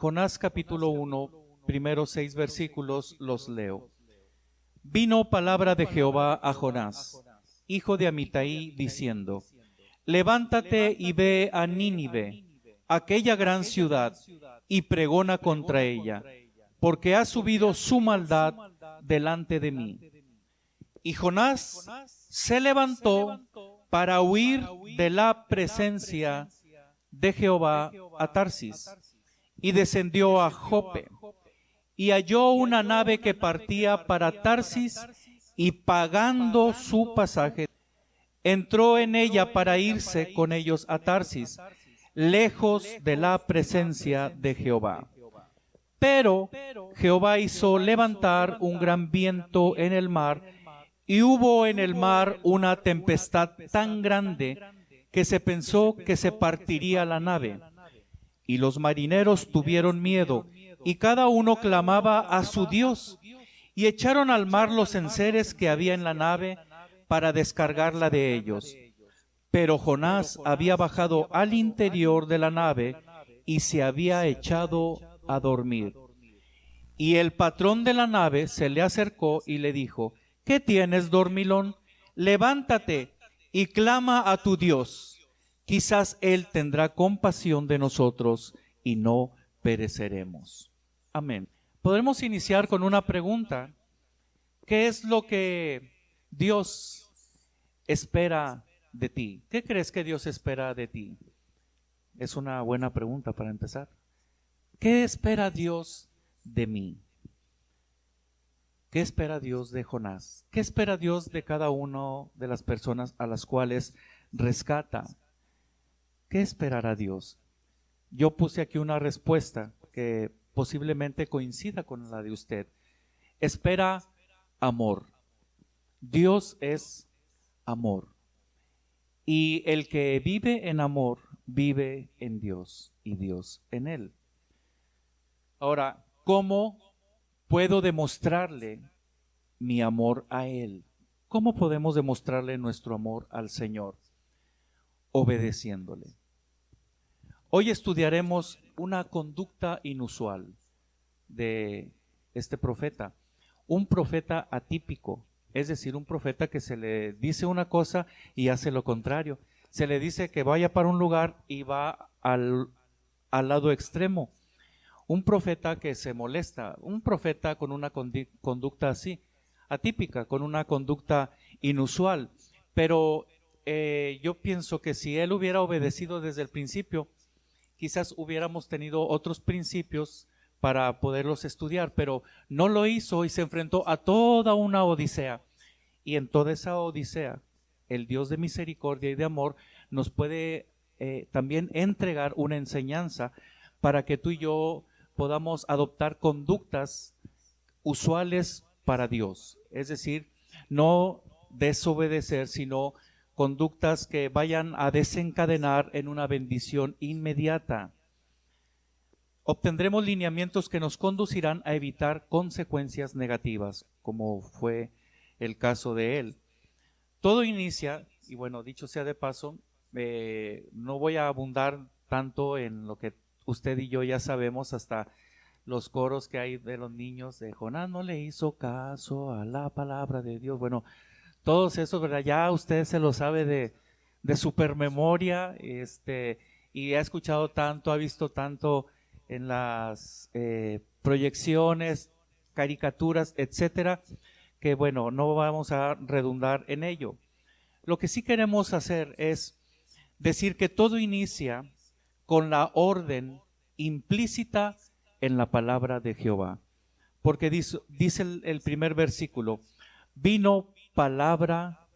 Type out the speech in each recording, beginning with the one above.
Jonás capítulo 1, primeros 6 versículos los leo. Vino palabra de Jehová a Jonás, hijo de Amitai, diciendo: Levántate y ve a Nínive, aquella gran ciudad, y pregona contra ella, porque ha subido su maldad delante de mí. Y Jonás se levantó para huir de la presencia de Jehová a Tarsis, y descendió a Jope, y halló una nave que partía para Tarsis, y pagando su pasaje, entró en ella para irse con ellos a Tarsis, lejos de la presencia de Jehová. Pero Jehová hizo levantar un gran viento en el mar, y hubo en el mar una tempestad tan grande que se pensó que se partiría la nave. Y los marineros tuvieron miedo, y cada uno clamaba a su Dios, y echaron al mar los enseres que había en la nave para descargarla de ellos. Pero Jonás había bajado al interior de la nave y se había echado a dormir. Y el patrón de la nave se le acercó y le dijo: ¿Qué tienes, dormilón? Levántate y clama a tu Dios. Quizás Él tendrá compasión de nosotros y no pereceremos. Amén. Podremos iniciar con una pregunta. ¿Qué es lo que Dios espera de ti? ¿Qué crees que Dios espera de ti? Es una buena pregunta para empezar. ¿Qué espera Dios de mí? ¿Qué espera Dios de Jonás? ¿Qué espera Dios de cada una de las personas a las cuales rescata? ¿Qué esperará Dios? Yo puse aquí una respuesta que posiblemente coincida con la de usted. Espera amor. Dios es amor. Y el que vive en amor, vive en Dios y Dios en él. Ahora, ¿cómo puedo demostrarle mi amor a Él? ¿Cómo podemos demostrarle nuestro amor al Señor? Obedeciéndole. Hoy estudiaremos una conducta inusual de este profeta. Un profeta atípico, es decir, un profeta que se le dice una cosa y hace lo contrario. Se le dice que vaya para un lugar y va al lado extremo. Un profeta que se molesta, un profeta con una conducta así, atípica, con una conducta inusual. Pero yo pienso que si él hubiera obedecido desde el principio, quizás hubiéramos tenido otros principios para poderlos estudiar, pero no lo hizo y se enfrentó a toda una odisea. Y en toda esa odisea, el Dios de misericordia y de amor nos puede también entregar una enseñanza para que tú y yo podamos adoptar conductas usuales para Dios. Es decir, no desobedecer, sino conductas que vayan a desencadenar en una bendición inmediata. Obtendremos lineamientos que nos conducirán a evitar consecuencias negativas, como fue el caso de él. Todo inicia, y bueno, dicho sea de paso, no voy a abundar tanto en lo que usted y yo ya sabemos, hasta los coros que hay de los niños de Jonás no le hizo caso a la palabra de Dios. Bueno, todos esos, ¿verdad? Ya usted se lo sabe de supermemoria, y ha escuchado tanto, ha visto tanto en las proyecciones, caricaturas, etcétera, que bueno, no vamos a redundar en ello. Lo que sí queremos hacer es decir que todo inicia con la orden implícita en la palabra de Jehová. Porque dice el primer versículo: vino palabra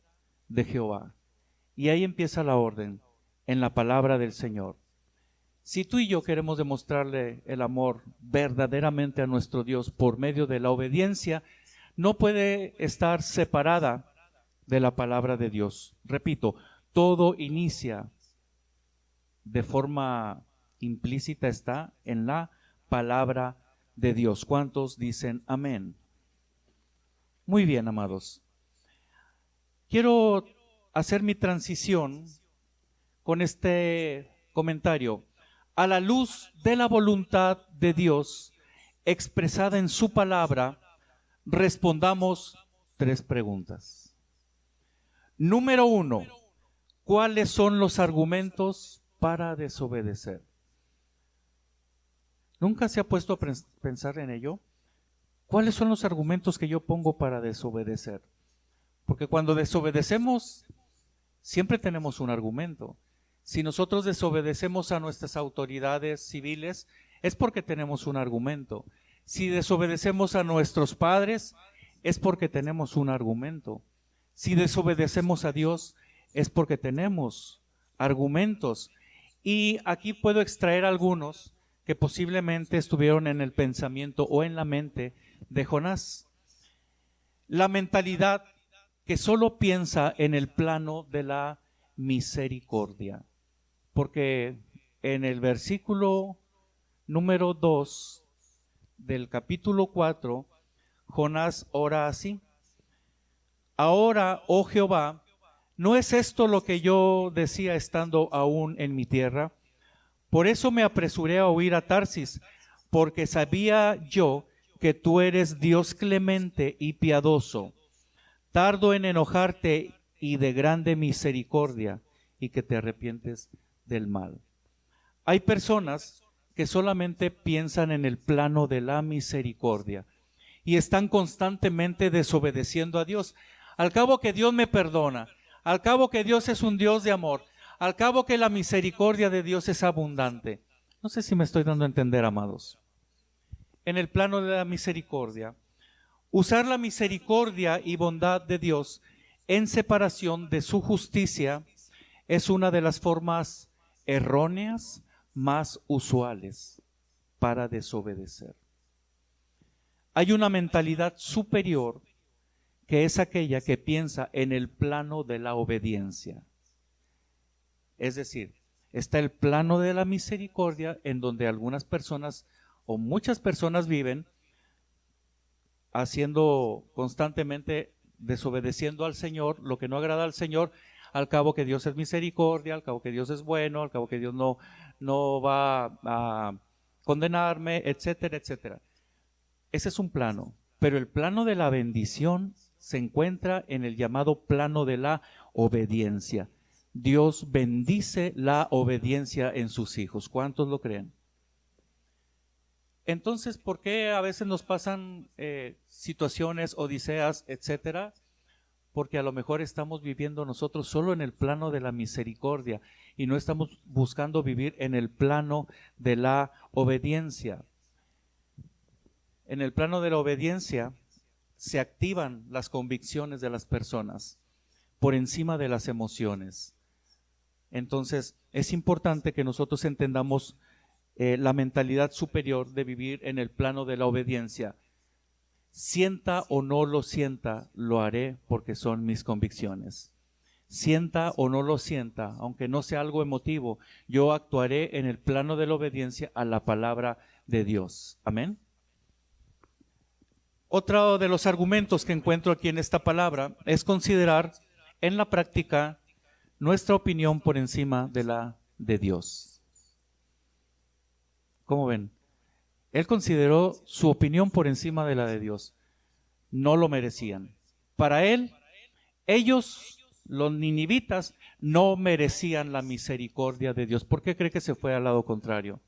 de Jehová. Y ahí empieza la orden, en la palabra del Señor. Si tú y yo queremos demostrarle el amor verdaderamente a nuestro Dios por medio de la obediencia, no puede estar separada de la palabra de Dios. Repito, todo inicia de forma implícita, está en la palabra de Dios. ¿Cuántos dicen amén? Muy bien, amados. Quiero hacer mi transición con este comentario. a la luz de la voluntad de Dios expresada en su palabra, respondamos 3 preguntas. Número 1, ¿cuáles son los argumentos para desobedecer? ¿Nunca se ha puesto a pensar en ello? ¿Cuáles son los argumentos que yo pongo para desobedecer? Porque cuando desobedecemos, siempre tenemos un argumento. Si nosotros desobedecemos a nuestras autoridades civiles, es porque tenemos un argumento. Si desobedecemos a nuestros padres, es porque tenemos un argumento. Si desobedecemos a Dios, es porque tenemos argumentos. Y aquí puedo extraer algunos que posiblemente estuvieron en el pensamiento o en la mente de Jonás. La mentalidad que solo piensa en el plano de la misericordia. Porque en el versículo número 2 del capítulo 4, Jonás ora así: ahora, oh Jehová, ¿no es esto lo que yo decía estando aún en mi tierra? Por eso me apresuré a huir a Tarsis, porque sabía yo que tú eres Dios clemente y piadoso, tardo en enojarte y de grande misericordia, y que te arrepientes del mal. Hay personas que solamente piensan en el plano de la misericordia y están constantemente desobedeciendo a Dios. Al cabo que Dios me perdona, al cabo que Dios es un Dios de amor, al cabo que la misericordia de Dios es abundante. No sé si me estoy dando a entender, amados. En el plano de la misericordia, usar la misericordia y bondad de Dios en separación de su justicia es una de las formas erróneas más usuales para desobedecer. Hay una mentalidad superior que es aquella que piensa en el plano de la obediencia. Es decir, está el plano de la misericordia en donde algunas personas o muchas personas viven haciendo constantemente, desobedeciendo al Señor, lo que no agrada al Señor, al cabo que Dios es misericordia, al cabo que Dios es bueno, al cabo que Dios no va a condenarme, etcétera, etcétera. Ese es un plano, pero el plano de la bendición se encuentra en el llamado plano de la obediencia. Dios bendice la obediencia en sus hijos. ¿Cuántos lo creen? Entonces, ¿por qué a veces nos pasan situaciones, odiseas, etcétera? Porque a lo mejor estamos viviendo nosotros solo en el plano de la misericordia y no estamos buscando vivir en el plano de la obediencia. En el plano de la obediencia se activan las convicciones de las personas por encima de las emociones. Entonces, es importante que nosotros entendamos la mentalidad superior de vivir en el plano de la obediencia. Sienta o no lo sienta, lo haré porque son mis convicciones. Sienta o no lo sienta, aunque no sea algo emotivo, yo actuaré en el plano de la obediencia a la palabra de Dios. Amén. Otro de los argumentos que encuentro aquí en esta palabra es considerar en la práctica nuestra opinión por encima de la de Dios. ¿Cómo ven? Él consideró su opinión por encima de la de Dios. No lo merecían. Para él, ellos, los ninivitas, no merecían la misericordia de Dios. ¿Por qué cree que se fue al lado contrario?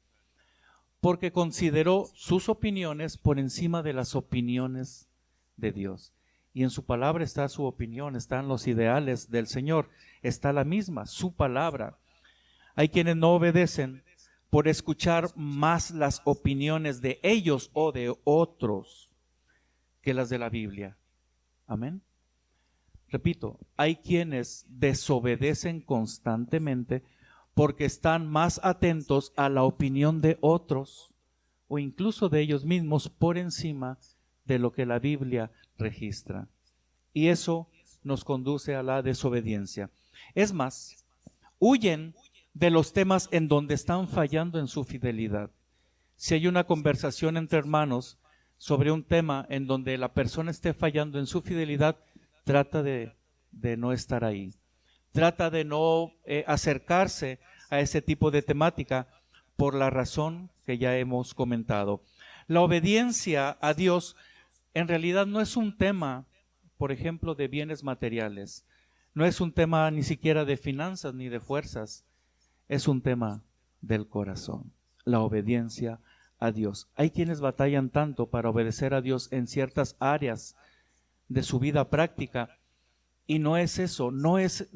Porque consideró sus opiniones por encima de las opiniones de Dios. Y en su palabra está su opinión, están los ideales del Señor, está la misma, su palabra. Hay quienes no obedecen por escuchar más las opiniones de ellos o de otros que las de la Biblia. Amén. Repito, hay quienes desobedecen constantemente porque están más atentos a la opinión de otros o incluso de ellos mismos por encima de lo que la Biblia registra. Y eso nos conduce a la desobediencia. Es más, huyen de los temas en donde están fallando en su fidelidad. Si hay una conversación entre hermanos sobre un tema en donde la persona esté fallando en su fidelidad, trata de no estar ahí. Trata de no acercarse a ese tipo de temática por la razón que ya hemos comentado. La obediencia a Dios en realidad no es un tema, por ejemplo, de bienes materiales. No es un tema ni siquiera de finanzas ni de fuerzas. Es un tema del corazón, la obediencia a Dios. Hay quienes batallan tanto para obedecer a Dios en ciertas áreas de su vida práctica y no es eso, no es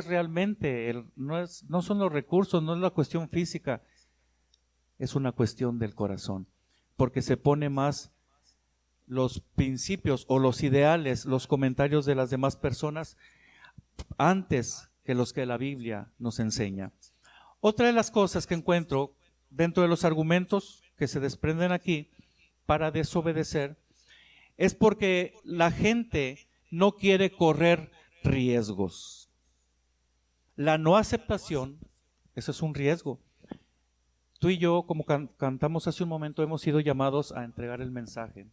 realmente, no son los recursos, no es la cuestión física, es una cuestión del corazón, porque se pone más los principios o los ideales, los comentarios de las demás personas antes que los que la Biblia nos enseña. Otra de las cosas que encuentro dentro de los argumentos que se desprenden aquí para desobedecer es porque la gente no quiere correr riesgos. La no aceptación, eso es un riesgo. Tú y yo, como cantamos hace un momento, hemos sido llamados a entregar el mensaje.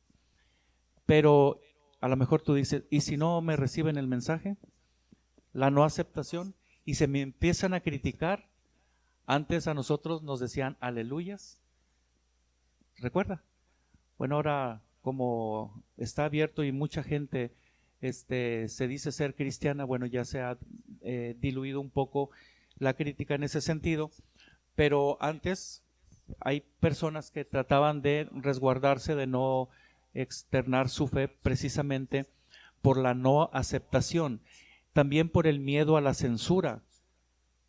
Pero a lo mejor tú dices, ¿y si no me reciben el mensaje? La no aceptación, y se me empiezan a criticar. Antes a nosotros nos decían aleluyas. ¿Recuerda? Bueno, ahora como está abierto y mucha gente se dice ser cristiana, bueno, ya se ha diluido un poco la crítica en ese sentido, pero antes hay personas que trataban de resguardarse, de no externar su fe precisamente por la no aceptación, también por el miedo a la censura,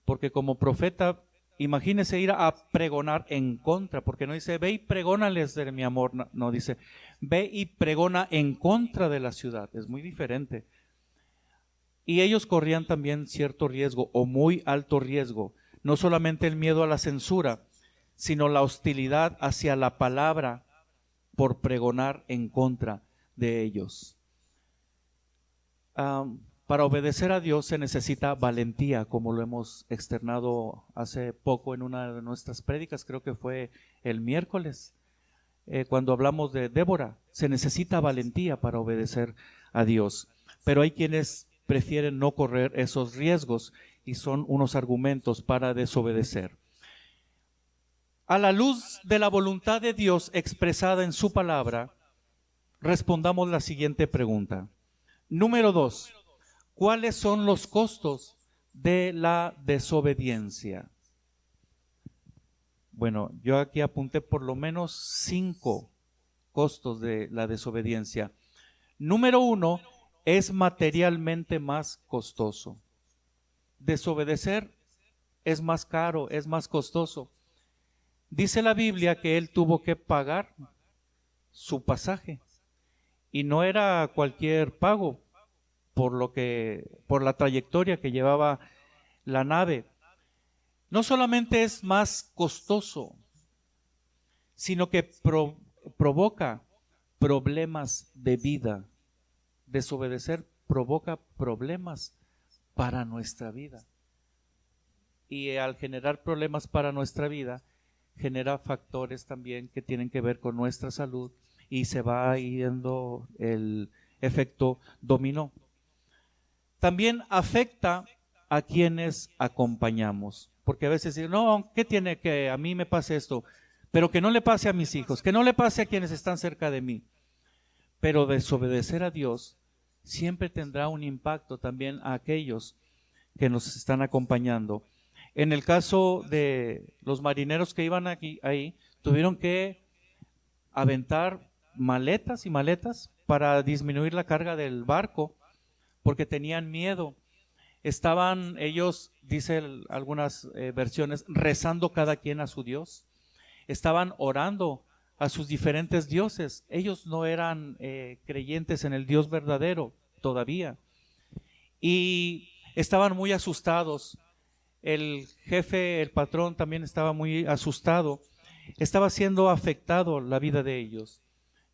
porque como profeta, imagínese ir a pregonar en contra, porque no dice, ve y pregónales de mi amor, no dice, ve y pregona en contra de la ciudad, es muy diferente. Y ellos corrían también cierto riesgo o muy alto riesgo, no solamente el miedo a la censura, sino la hostilidad hacia la palabra por pregonar en contra de ellos. Para obedecer a Dios se necesita valentía, como lo hemos externado hace poco en una de nuestras prédicas, creo que fue el miércoles, cuando hablamos de Débora. Se necesita valentía para obedecer a Dios, pero hay quienes prefieren no correr esos riesgos y son unos argumentos para desobedecer. A la luz de la voluntad de Dios expresada en su palabra, respondamos la siguiente pregunta. Número 2. ¿Cuáles son los costos de la desobediencia? Bueno, yo aquí apunté por lo menos 5 costos de la desobediencia. Número 1, es materialmente más costoso. Desobedecer es más caro, es más costoso. Dice la Biblia que él tuvo que pagar su pasaje y no era cualquier pago por la trayectoria que llevaba la nave. No solamente es más costoso, sino que provoca problemas de vida. Desobedecer provoca problemas para nuestra vida. Y al generar problemas para nuestra vida, genera factores también que tienen que ver con nuestra salud y se va yendo el efecto dominó. También afecta a quienes acompañamos, porque a veces dicen, no, ¿qué tiene que a mí me pase esto? Pero que no le pase a mis hijos, que no le pase a quienes están cerca de mí. Pero desobedecer a Dios siempre tendrá un impacto también a aquellos que nos están acompañando. En el caso de los marineros que iban ahí, tuvieron que aventar maletas y maletas para disminuir la carga del barco, porque tenían miedo. Estaban ellos, dicen algunas versiones, rezando cada quien a su Dios. Estaban orando a sus diferentes dioses. Ellos no eran creyentes en el Dios verdadero todavía. Y estaban muy asustados. El jefe, el patrón también estaba muy asustado. Estaba siendo afectado la vida de ellos.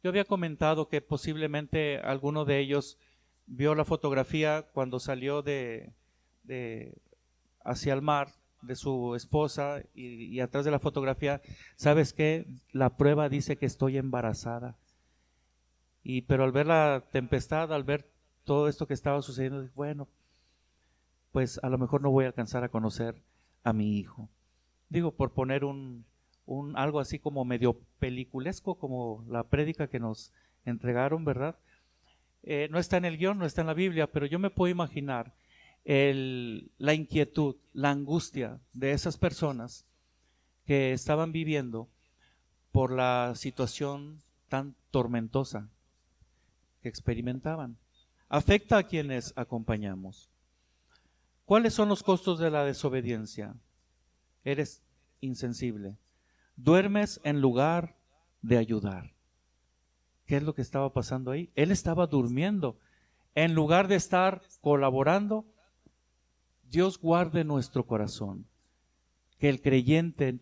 Yo había comentado que posiblemente alguno de ellos vio la fotografía cuando salió hacia el mar de su esposa y atrás de la fotografía, ¿sabes qué? La prueba dice que estoy embarazada. Pero al ver la tempestad, al ver todo esto que estaba sucediendo, bueno, pues a lo mejor no voy a alcanzar a conocer a mi hijo. Digo, por poner un algo así como medio peliculesco, como la prédica que nos entregaron, ¿verdad? No está en el guión, no está en la Biblia, pero yo me puedo imaginar la inquietud, la angustia de esas personas que estaban viviendo por la situación tan tormentosa que experimentaban. Afecta a quienes acompañamos. ¿Cuáles son los costos de la desobediencia? Eres insensible. Duermes en lugar de ayudar. ¿Qué es lo que estaba pasando ahí? Él estaba durmiendo. En lugar de estar colaborando, Dios guarde nuestro corazón. Que el creyente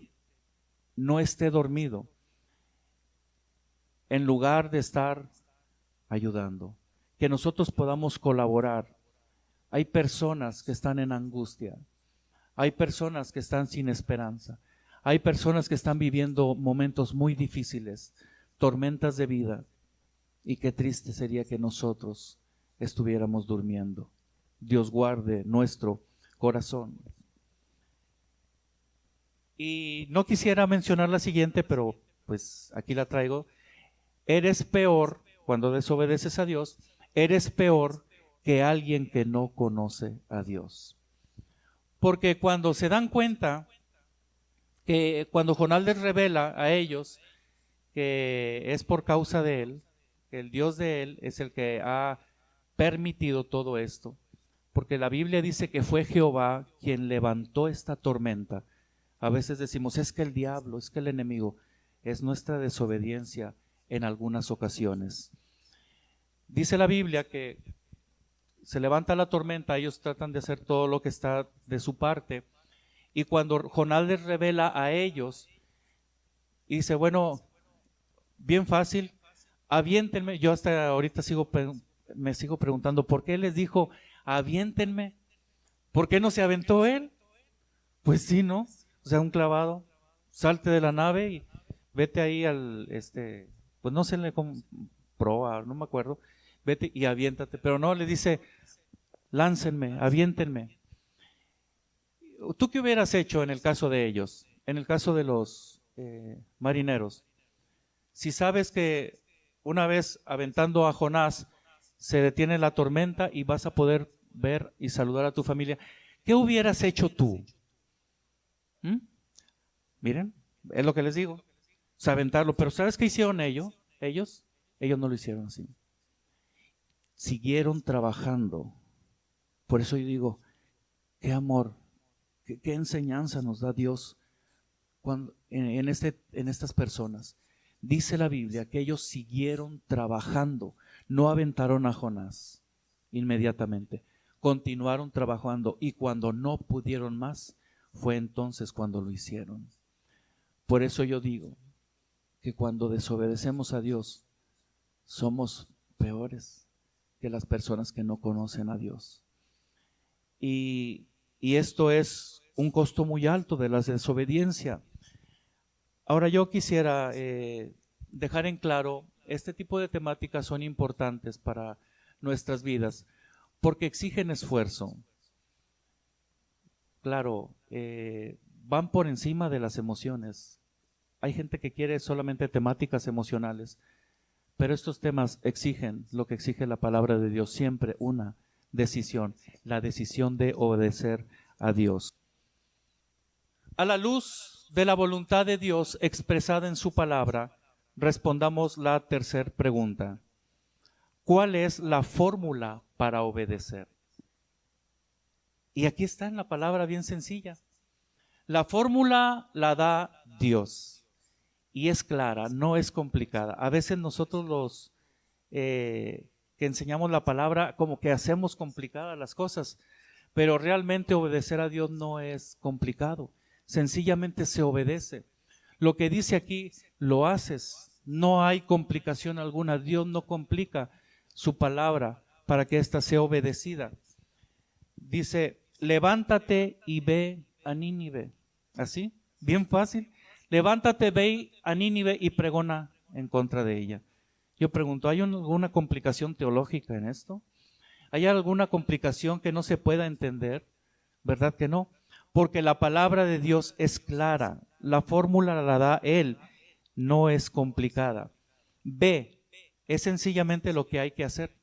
no esté dormido. En lugar de estar ayudando. Que nosotros podamos colaborar. Hay personas que están en angustia. Hay personas que están sin esperanza. Hay personas que están viviendo momentos muy difíciles, tormentas de vida. Y qué triste sería que nosotros estuviéramos durmiendo. Dios guarde nuestro corazón. Y no quisiera mencionar la siguiente, pero pues aquí la traigo. Eres peor, cuando desobedeces a Dios, eres peor que alguien que no conoce a Dios. Porque cuando se dan cuenta que cuando Jonás les revela a ellos que es por causa de él, que el Dios de él es el que ha permitido todo esto, porque la Biblia dice que fue Jehová quien levantó esta tormenta. A veces decimos, es que el diablo, es que el enemigo, es nuestra desobediencia en algunas ocasiones. Dice la Biblia que se levanta la tormenta, ellos tratan de hacer todo lo que está de su parte, y cuando Jonás les revela a ellos, dice, bueno, bien fácil, aviéntenme. Yo hasta ahorita me sigo preguntando, ¿por qué les dijo, aviéntenme? ¿Por qué no se aventó él? Pues sí, ¿no? O sea, un clavado, salte de la nave y vete ahí pues no sé, proa, no me acuerdo, vete y aviéntate. Pero no, le dice, láncenme, aviéntenme. ¿Tú qué hubieras hecho en el caso de ellos? En el caso de los marineros. Si sabes que una vez aventando a Jonás se detiene la tormenta y vas a poder ver y saludar a tu familia, ¿qué hubieras hecho tú? Miren, es lo que les digo, aventarlo. Pero ¿sabes qué hicieron ellos? Ellos no lo hicieron así. Siguieron trabajando. Por eso yo digo, qué amor, qué enseñanza nos da Dios en estas personas. Dice la Biblia que ellos siguieron trabajando, no aventaron a Jonás inmediatamente, continuaron trabajando, y cuando no pudieron más, fue entonces cuando lo hicieron. Por eso yo digo que cuando desobedecemos a Dios, somos peores que las personas que no conocen a Dios. Y esto es un costo muy alto de la desobediencia. Ahora yo quisiera dejar en claro, este tipo de temáticas son importantes para nuestras vidas porque exigen esfuerzo. Claro, van por encima de las emociones. Hay gente que quiere solamente temáticas emocionales, pero estos temas exigen lo que exige la palabra de Dios, siempre una decisión, la decisión de obedecer a Dios. A la luz de la voluntad de Dios expresada en su palabra, respondamos la tercera pregunta. ¿Cuál es la fórmula para obedecer? Y aquí está en la palabra bien sencilla. La fórmula la da Dios y es clara, no es complicada. A veces nosotros los que enseñamos la palabra como que hacemos complicadas las cosas, pero realmente obedecer a Dios no es complicado. Sencillamente se obedece. Lo que dice aquí, lo haces. No hay complicación alguna. Dios no complica su palabra para que ésta sea obedecida. Dice, levántate y ve a Nínive. ¿Así? Bien fácil. Levántate, ve a Nínive y pregona en contra de ella. Yo pregunto, ¿hay alguna complicación teológica en esto? ¿Hay alguna complicación que no se pueda entender? ¿Verdad que no? Porque la palabra de Dios es clara, La fórmula la da Él, no es complicada. B, es sencillamente lo que hay que hacer,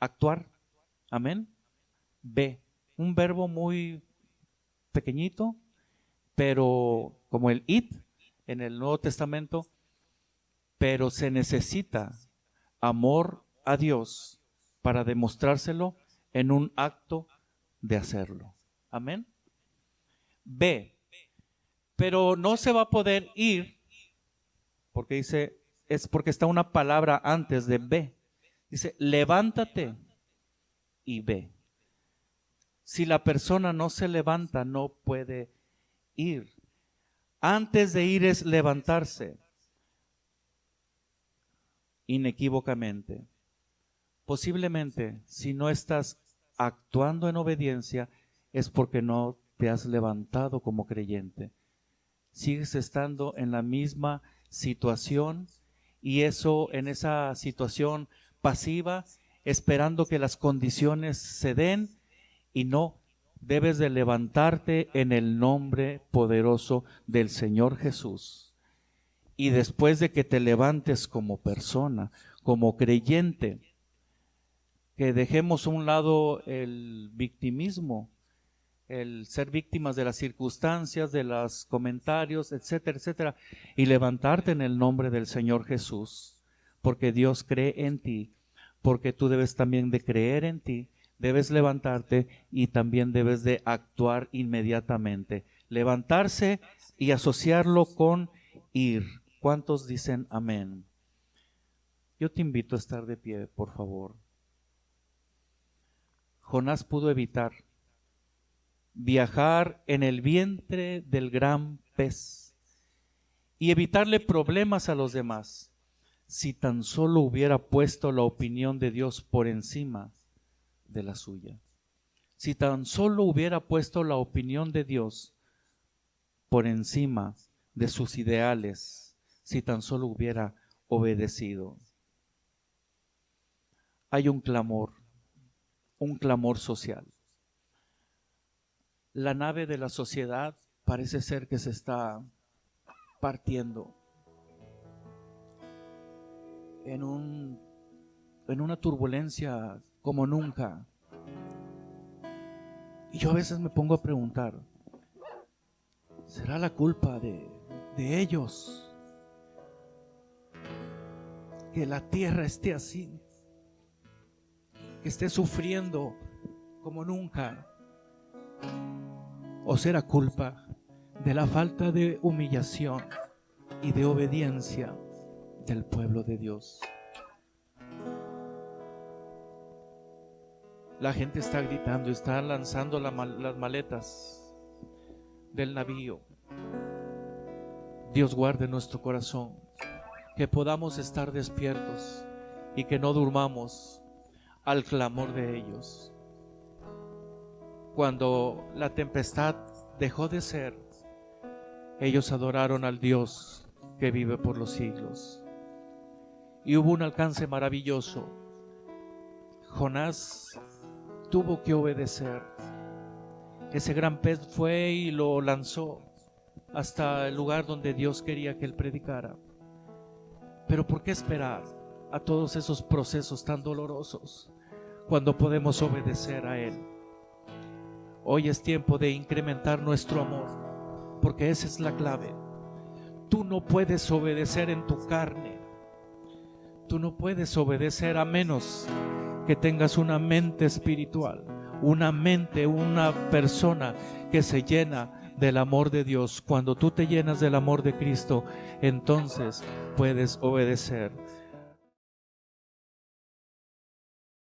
actuar. Amén. B, un verbo muy pequeñito, pero como el it en el Nuevo Testamento, pero se necesita amor a Dios para demostrárselo en un acto de hacerlo. Amén. B, pero no se va a poder ir, porque dice, es porque está una palabra antes de B. Dice, levántate y ve. Si la persona no se levanta, no puede ir. Antes de ir es levantarse. Inequívocamente. Posiblemente, si no estás actuando en obediencia, es porque no te has levantado como creyente. Sigues estando en la misma situación, y eso, en esa situación pasiva, esperando que las condiciones se den, y no, debes de levantarte en el nombre poderoso del Señor Jesús. Y después de que te levantes como persona, como creyente, que dejemos a un lado el victimismo, el ser víctimas de las circunstancias, de los comentarios, etcétera, etcétera, y levantarte en el nombre del Señor Jesús, porque Dios cree en ti, porque tú debes también de creer en ti, debes levantarte y también debes de actuar inmediatamente. Levantarse y asociarlo con ir. ¿Cuántos dicen amén? Yo te invito a estar de pie, por favor. Jonás pudo evitar viajar en el vientre del gran pez y evitarle problemas a los demás, si tan solo hubiera puesto la opinión de Dios por encima de la suya. Si tan solo hubiera puesto la opinión de Dios por encima de sus ideales, si tan solo hubiera obedecido. Hay un clamor social. La nave de la sociedad parece ser que se está partiendo en una turbulencia como nunca. Y yo a veces me pongo a preguntar, ¿será la culpa de ellos que la tierra esté así, que esté sufriendo como nunca? ¿O será culpa de la falta de humillación y de obediencia del pueblo de Dios? La gente está gritando, está lanzando las maletas del navío. Dios guarde nuestro corazón, que podamos estar despiertos y que no durmamos al clamor de ellos. Cuando la tempestad dejó de ser, ellos adoraron al Dios que vive por los siglos. Y hubo un alcance maravilloso. Jonás tuvo que obedecer. Ese gran pez fue y lo lanzó hasta el lugar donde Dios quería que él predicara. Pero ¿por qué esperar a todos esos procesos tan dolorosos cuando podemos obedecer a Él? Hoy es tiempo de incrementar nuestro amor, porque esa es la clave. Tú no puedes obedecer en tu carne. Tú no puedes obedecer a menos que tengas una mente espiritual, una persona que se llena del amor de Dios. Cuando tú te llenas del amor de Cristo, entonces puedes obedecer.